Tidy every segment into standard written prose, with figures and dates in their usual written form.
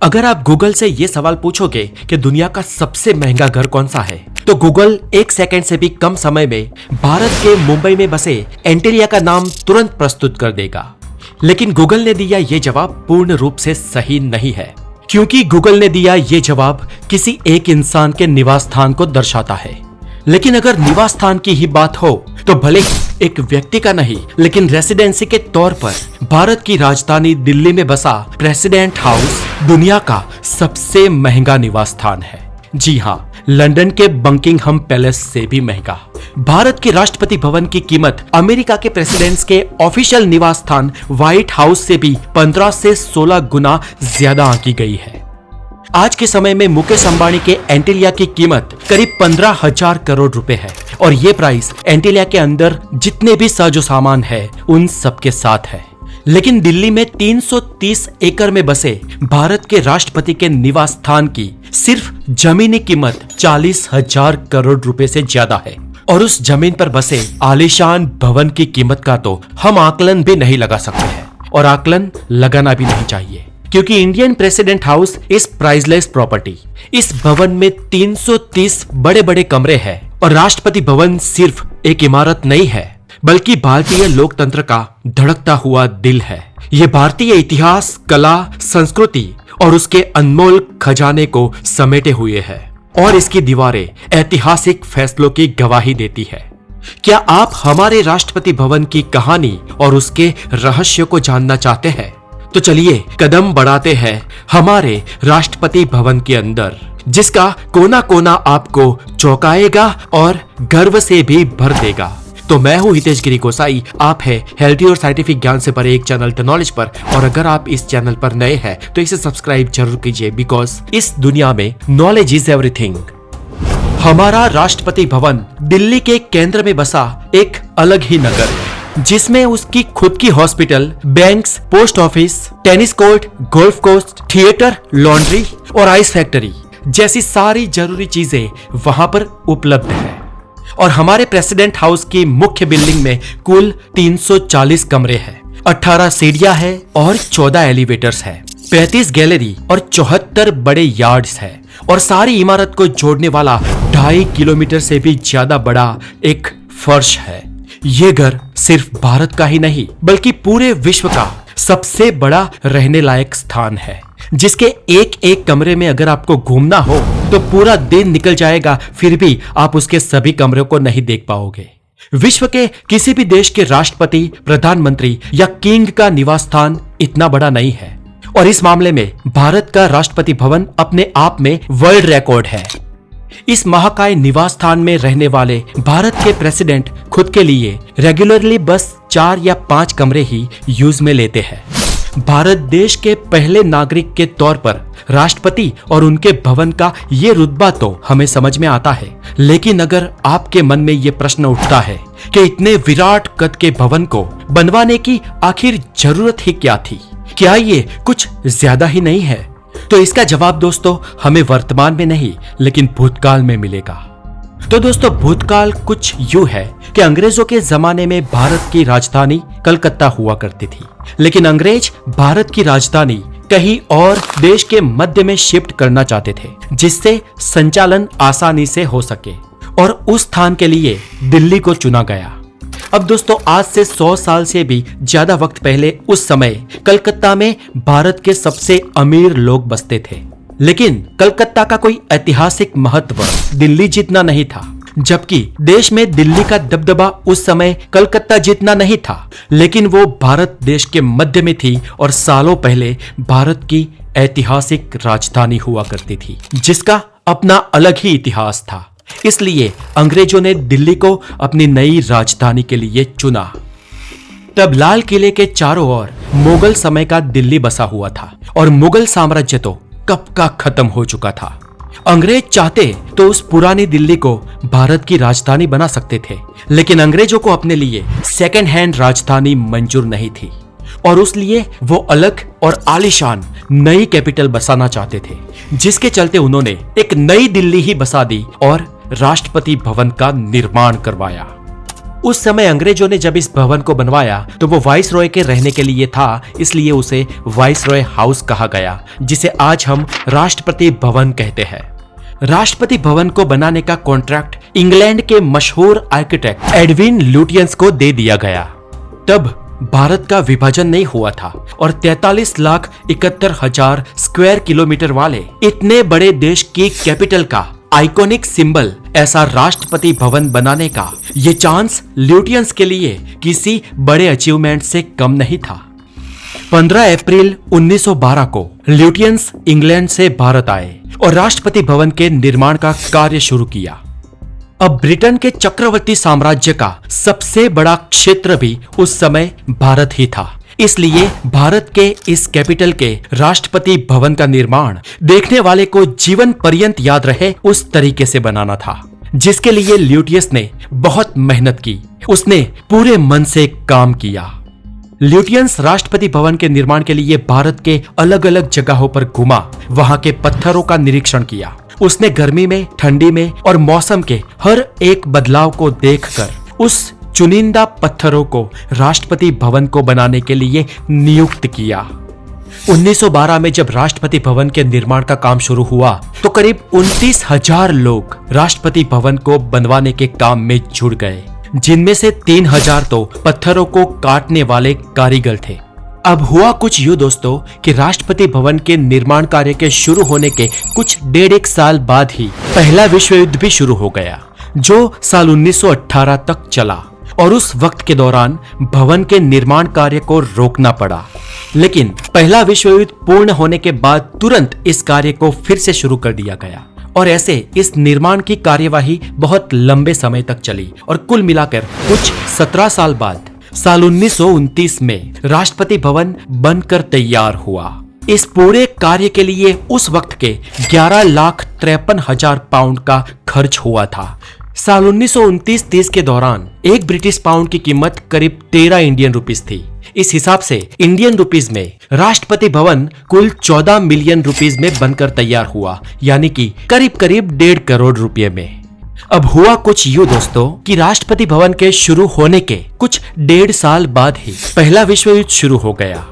अगर आप गूगल से ये सवाल पूछोगे कि दुनिया का सबसे महंगा घर कौन सा है, तो गूगल 1 सेकंड से भी कम समय में भारत के मुंबई में बसे एंटीलिया का नाम तुरंत प्रस्तुत कर देगा। लेकिन गूगल ने दिया ये जवाब पूर्ण रूप से सही नहीं है, क्योंकि गूगल ने दिया ये जवाब किसी एक इंसान के निवास स्थान को दर्शाता है। लेकिन अगर निवास स्थान की ही बात हो तो भले ही एक व्यक्ति का नहीं, लेकिन रेसिडेंसी के तौर पर भारत की राजधानी दिल्ली में बसा प्रेसिडेंट हाउस दुनिया का सबसे महंगा निवास स्थान है। जी हाँ, लंदन के बकिंघम पैलेस से भी महंगा। भारत के राष्ट्रपति भवन की कीमत अमेरिका के प्रेसिडेंट्स के ऑफिशियल निवास स्थान व्हाइट हाउस से भी 15 से 16 गुना ज्यादा आंकी गई है। आज के समय में मुकेश अंबानी के एंटीलिया की कीमत करीब 15,000 करोड़ रुपए है और ये प्राइस एंटीलिया के अंदर जितने भी साजो सामान है उन सबके साथ है। लेकिन दिल्ली में 330 एकड़ में बसे भारत के राष्ट्रपति के निवास स्थान की सिर्फ जमीनी कीमत 40,000 करोड़ रुपए से ज्यादा है और उस जमीन पर बसे आलीशान भवन की कीमत का तो हम आकलन भी नहीं लगा सकते हैं और आकलन लगाना भी नहीं चाहिए, क्योंकि इंडियन प्रेसिडेंट हाउस इस प्राइसलेस प्रॉपर्टी। इस भवन में 330 बड़े बड़े कमरे हैं और राष्ट्रपति भवन सिर्फ एक इमारत नहीं है, बल्कि भारतीय लोकतंत्र का धड़कता हुआ दिल है। ये भारतीय इतिहास, कला, संस्कृति और उसके अनमोल खजाने को समेटे हुए है और इसकी दीवारें ऐतिहासिक फैसलों की गवाही देती है। क्या आप हमारे राष्ट्रपति भवन की कहानी और उसके रहस्य को जानना चाहते हैं? तो चलिए कदम बढ़ाते हैं हमारे राष्ट्रपति भवन के अंदर, जिसका कोना कोना आपको चौंकाएगा और गर्व से भी भर देगा। तो मैं हूं हितेश गिरी गोसाई, आप है हेल्दी और साइंटिफिक ज्ञान से भरे एक चैनल द नॉलेज पर। और अगर आप इस चैनल पर नए हैं तो इसे सब्सक्राइब जरूर कीजिए, बिकॉज इस दुनिया में नॉलेज इज एवरीथिंग। हमारा राष्ट्रपति भवन दिल्ली के केंद्र में बसा एक अलग ही नगर है, जिसमें उसकी खुद की hospital, banks, post office, tennis court, golf course, theatre, laundry और आइस फैक्ट्री जैसी सारी जरूरी चीजें वहां पर उपलब्ध है। और हमारे प्रेसिडेंट हाउस की मुख्य बिल्डिंग में कुल 340 कमरे हैं, 18 सीढ़ियां हैं और 14 एलिवेटर्स हैं, 35 गैलरी और 74 बड़े यार्ड्स हैं और सारी इमारत को जोड़ने वाला 2.5 किलोमीटर से भी ज्यादा बड़ा एक फर्श है। ये घर सिर्फ भारत का ही नहीं, बल्कि पूरे विश्व का सबसे बड़ा रहने लायक स्थान है, जिसके एक एक कमरे में अगर आपको घूमना हो तो पूरा दिन निकल जाएगा, फिर भी आप उसके सभी कमरों को नहीं देख पाओगे। विश्व के किसी भी देश के राष्ट्रपति, प्रधानमंत्री या किंग का निवास स्थान इतना बड़ा नहीं है और इस मामले में भारत का राष्ट्रपति भवन अपने आप में वर्ल्ड रिकॉर्ड है। इस महाकाय निवास स्थान में रहने वाले भारत के प्रेसिडेंट खुद के लिए रेगुलरली बस 4 या 5 कमरे ही यूज में लेते हैं। भारत देश के पहले नागरिक के तौर पर राष्ट्रपति और उनके भवन का ये रुतबा तो हमें समझ में आता है, लेकिन अगर आपके मन में ये प्रश्न उठता है कि इतने विराट कद के भवन को बनवाने की आखिर जरूरत ही क्या थी, क्या ये कुछ ज्यादा ही नहीं है, तो इसका जवाब दोस्तों हमें वर्तमान में नहीं लेकिन भूतकाल में मिलेगा। तो दोस्तों भूतकाल कुछ यूं है कि अंग्रेजों के जमाने में भारत की राजधानी कलकत्ता हुआ करती थी, लेकिन अंग्रेज भारत की राजधानी कहीं और देश के मध्य में शिफ्ट करना चाहते थे, जिससे संचालन आसानी से हो सके और उस स्थान के लिए दिल्ली को चुना गया। अब दोस्तों आज से 100 साल से भी ज्यादा वक्त पहले उस समय कलकत्ता में भारत के सबसे अमीर लोग बसते थे, लेकिन कलकत्ता का कोई ऐतिहासिक महत्व दिल्ली जितना नहीं था, जबकि देश में दिल्ली का दबदबा उस समय कलकत्ता जितना नहीं था, लेकिन वो भारत देश के मध्य में थी और सालों पहले भारत की ऐतिहासिक राजधानी हुआ करती थी, जिसका अपना अलग ही इतिहास था। इसलिए अंग्रेजों ने दिल्ली को अपनी नई राजधानी के लिए चुना। तब लाल किले के चारों ओर मुगल समय का दिल्ली बसा हुआ था और मुगल साम्राज्य तो कब का खत्म हो चुका था। अंग्रेज चाहते तो उस पुरानी दिल्ली को भारत की राजधानी बना सकते थे, लेकिन अंग्रेजों को अपने लिए सेकंड हैंड राजधानी मंजूर नहीं थी और उसलिए वो अलग और आलीशान नई कैपिटल बसाना चाहते थे, जिसके चलते उन्होंने एक नई दिल्ली ही बसा दी और राष्ट्रपति भवन का निर्माण करवाया। उस समय अंग्रेजों ने जब इस भवन को बनवाया तो वो वाइसरॉय के रहने के लिए था, इसलिए उसे वाइसरॉय हाउस कहा गया, जिसे आज हम राष्ट्रपति भवन कहते हैं। राष्ट्रपति भवन को बनाने का कॉन्ट्रैक्ट इंग्लैंड के मशहूर आर्किटेक्ट एडविन लुटियंस को दे दिया गया। तब भारत का विभाजन नहीं हुआ था और 43,71,000 स्क्वायर किलोमीटर वाले इतने बड़े देश की कैपिटल का आइकॉनिक सिंबल ऐसा राष्ट्रपति भवन बनाने का ये चांस ल्यूटियंस के लिए किसी बड़े अचीवमेंट से कम नहीं था। 15 अप्रैल 1912 को ल्यूटियंस इंग्लैंड से भारत आए और राष्ट्रपति भवन के निर्माण का कार्य शुरू किया। अब ब्रिटेन के चक्रवर्ती साम्राज्य का सबसे बड़ा क्षेत्र भी उस समय भारत ही था, इसलिए भारत के इस कैपिटल के राष्ट्रपति भवन का निर्माण देखने वाले को जीवन पर्यंत याद रहे उस तरीके से बनाना था, जिसके लिए ल्यूटियंस ने बहुत मेहनत की। उसने पूरे मन से काम किया। ल्यूटियंस राष्ट्रपति भवन के निर्माण के लिए भारत के अलग अलग जगहों पर घुमा, वहां के पत्थरों का निरीक्षण किया। उसने गर्मी में, ठंडी में और मौसम के हर एक बदलाव को देखकर उस चुनिंदा पत्थरों को राष्ट्रपति भवन को बनाने के लिए नियुक्त किया। 1912 में जब राष्ट्रपति भवन के निर्माण का काम शुरू हुआ तो करीब 29,000 लोग राष्ट्रपति भवन को बनवाने के काम में जुड़ गए, जिनमें से 3,000 तो पत्थरों को काटने वाले कारीगर थे। अब हुआ कुछ यूं दोस्तों कि राष्ट्रपति भवन के निर्माण कार्य के शुरू होने के कुछ 1.5 साल बाद ही पहला विश्व युद्ध भी शुरू हो गया, जो साल 1918 तक चला और उस वक्त के दौरान भवन के निर्माण कार्य को रोकना पड़ा। लेकिन पहला विश्व युद्ध पूर्ण होने के बाद तुरंत इस कार्य को फिर से शुरू कर दिया गया और ऐसे इस निर्माण की कार्यवाही बहुत लंबे समय तक चली और कुल मिलाकर कुछ 17 साल बाद साल 1929 में राष्ट्रपति भवन बनकर तैयार हुआ। इस पूरे कार्य के लिए उस वक्त के 11,53,000 पाउंड का खर्च हुआ था। साल 1929-30 के दौरान एक ब्रिटिश पाउंड की कीमत करीब 13 इंडियन रुपीस थी। इस हिसाब से इंडियन रुपीस में राष्ट्रपति भवन कुल 14 मिलियन रुपीस में बनकर तैयार हुआ, यानी कि करीब करीब 1.5 करोड़ रुपए में। अब हुआ कुछ यूं दोस्तों कि राष्ट्रपति भवन के शुरू होने के कुछ 1.5 साल बाद ही पहला विश्व युद्ध शुरू हो गया।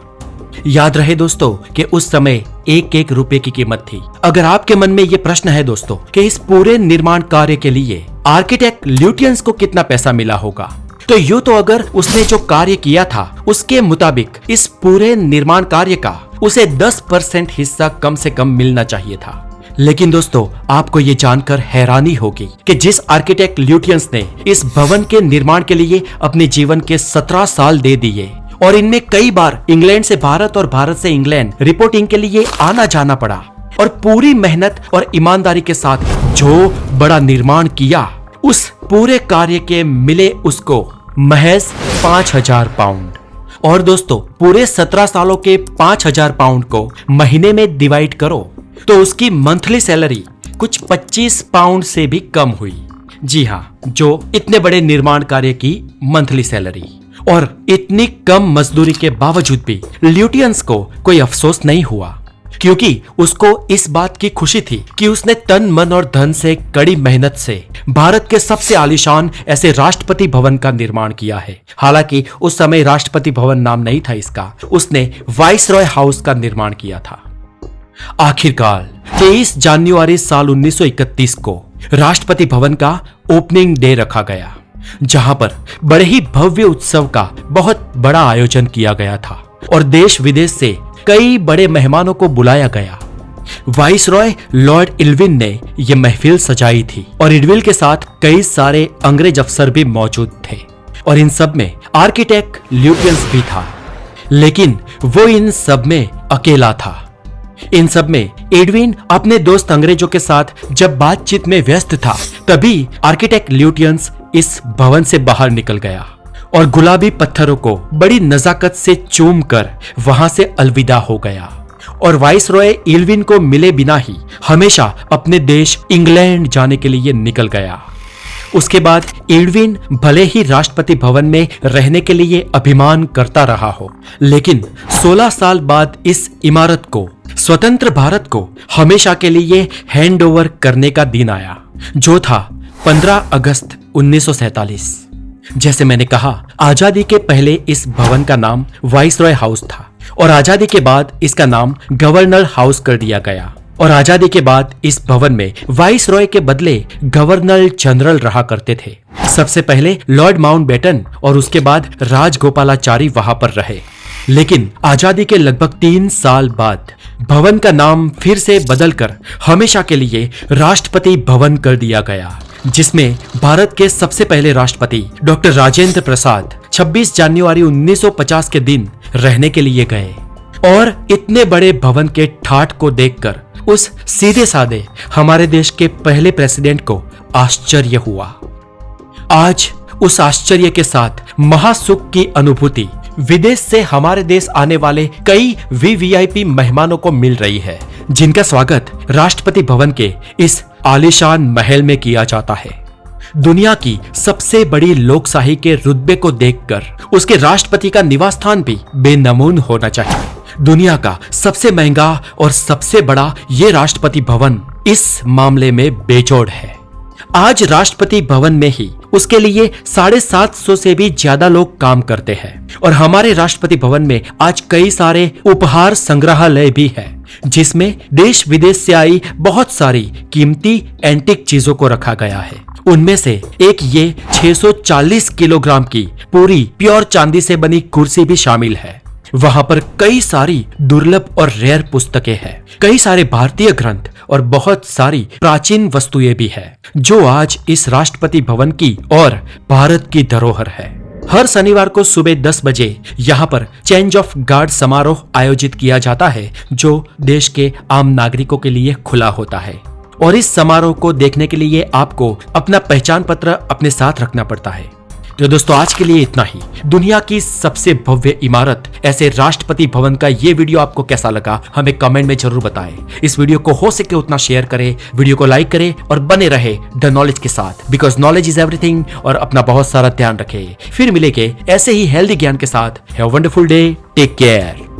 याद रहे दोस्तों कि उस समय 1-1 रुपए की कीमत थी। अगर आपके मन में ये प्रश्न है दोस्तों कि इस पूरे निर्माण कार्य के लिए आर्किटेक्ट ल्यूटियंस को कितना पैसा मिला होगा, तो यूं तो अगर उसने जो कार्य किया था उसके मुताबिक इस पूरे निर्माण कार्य का उसे 10% हिस्सा कम से कम मिलना चाहिए था। लेकिन दोस्तों आपको ये जानकर हैरानी होगी कि जिस आर्किटेक्ट ल्यूटियंस ने इस भवन के निर्माण के लिए अपने जीवन के 17 साल दे दिए और इनमें कई बार इंग्लैंड से भारत और भारत से इंग्लैंड रिपोर्टिंग के लिए आना जाना पड़ा और पूरी मेहनत और ईमानदारी के साथ जो बड़ा निर्माण किया, उस पूरे कार्य के मिले उसको महज 5,000 पाउंड। और दोस्तों पूरे 17 सालों के 5,000 पाउंड को महीने में डिवाइड करो तो उसकी मंथली सैलरी कुछ 25 पाउंड से भी कम हुई। जी हाँ, जो इतने बड़े निर्माण कार्य की मंथली सैलरी। और इतनी कम मजदूरी के बावजूद भी ल्यूटियंस को कोई अफसोस नहीं हुआ, क्योंकि उसको इस बात की खुशी थी कि उसने तन मन और धन से कड़ी मेहनत से भारत के सबसे आलीशान ऐसे राष्ट्रपति भवन का निर्माण किया है। हालांकि उस समय राष्ट्रपति भवन नाम नहीं था इसका, उसने वाइसरॉय हाउस का निर्माण किया था। आखिरकार 23 जनवरी साल 1931 को राष्ट्रपति भवन का ओपनिंग डे रखा गया, जहां पर बड़े ही भव्य उत्सव का बहुत बड़ा आयोजन किया गया था और देश विदेश से कई बड़े मेहमानों को बुलाया गया। वाइसरॉय लॉर्ड इल्विन ने यह महफिल सजाई थी और इल्विन के साथ कई सारे अंग्रेज अफसर भी मौजूद थे और इन सब में आर्किटेक्ट ल्यूटियंस भी था। लेकिन वो इन सब में अकेला था। इन सब में एडविन अपने दोस्त अंग्रेजों के साथ जब बातचीत में व्यस्त था, तभी आर्किटेक्ट ल्यूटियंस इस भवन से बाहर निकल गया और गुलाबी पत्थरों को बड़ी नजाकत से चूम कर वहां से अलविदा हो गया और वाइसरॉय इल्विन को मिले बिना ही हमेशा अपने देश इंग्लैंड जाने के लिए निकल गया। उसके बाद इल्विन भले ही राष्ट्रपति भवन में रहने के लिए अभिमान करता रहा हो, लेकिन 16 साल बाद इस इमारत को स्वतंत्र भारत को हमेशा के लिए हैंडओवर करने का दिन आया, जो था 15 अगस्त 1947। जैसे मैंने कहा, आजादी के पहले इस भवन का नाम वाइसरॉय हाउस था और आजादी के बाद इसका नाम गवर्नर हाउस कर दिया गया। और आजादी के बाद इस भवन में वाइसरॉय के बदले गवर्नर जनरल रहा करते थे। सबसे पहले लॉर्ड माउंटबेटन और उसके बाद राजगोपालाचारी वहां पर रहे। लेकिन आजादी के लगभग 3 साल बाद भवन का नाम फिर से बदलकर हमेशा के लिए राष्ट्रपति भवन कर दिया गया, जिसमें भारत के सबसे पहले राष्ट्रपति डॉक्टर राजेंद्र प्रसाद 26 जनवरी 1950 के दिन रहने के लिए गए। और इतने बड़े भवन के ठाठ को देखकर उस सीधे साधे हमारे देश के पहले प्रेसिडेंट को आश्चर्य हुआ। आज उस आश्चर्य के साथ महासुख की अनुभूति विदेश से हमारे देश आने वाले कई वीवीआईपी मेहमानों को मिल रही है, जिनका स्वागत राष्ट्रपति भवन के इस आलीशान महल में किया जाता है। दुनिया की सबसे बड़ी लोकशाही के रुतबे को देखकर उसके राष्ट्रपति का निवास स्थान भी बेनमून होना चाहिए। दुनिया का सबसे महंगा और सबसे बड़ा ये राष्ट्रपति भवन इस मामले में बेजोड़ है। आज राष्ट्रपति भवन में ही उसके लिए 750 से भी ज्यादा लोग काम करते हैं और हमारे राष्ट्रपति भवन में आज कई सारे उपहार संग्रहालय भी है, जिसमें देश विदेश से आई बहुत सारी कीमती एंटीक चीजों को रखा गया है। उनमें से एक ये 640 किलोग्राम की पूरी प्योर चांदी से बनी कुर्सी भी शामिल है। वहां पर कई सारी दुर्लभ और रेयर पुस्तकें हैं, कई सारे भारतीय ग्रंथ और बहुत सारी प्राचीन वस्तुएं भी हैं, जो आज इस राष्ट्रपति भवन की और भारत की धरोहर है। हर शनिवार को सुबह 10 बजे यहाँ पर चेंज ऑफ गार्ड समारोह आयोजित किया जाता है, जो देश के आम नागरिकों के लिए खुला होता है। और इस समारोह को देखने के लिए आपको अपना पहचान पत्र अपने साथ रखना पड़ता है। तो दोस्तों, आज के लिए इतना ही। दुनिया की सबसे भव्य इमारत ऐसे राष्ट्रपति भवन का ये वीडियो आपको कैसा लगा, हमें कमेंट में जरूर बताएं। इस वीडियो को हो सके उतना शेयर करें, वीडियो को लाइक करें और बने रहे द नॉलेज के साथ, बिकॉज नॉलेज इज एवरीथिंग। और अपना बहुत सारा ध्यान रखें। फिर मिलेंगे ऐसे ही हेल्दी ज्ञान के साथ। Have a wonderful day, take care.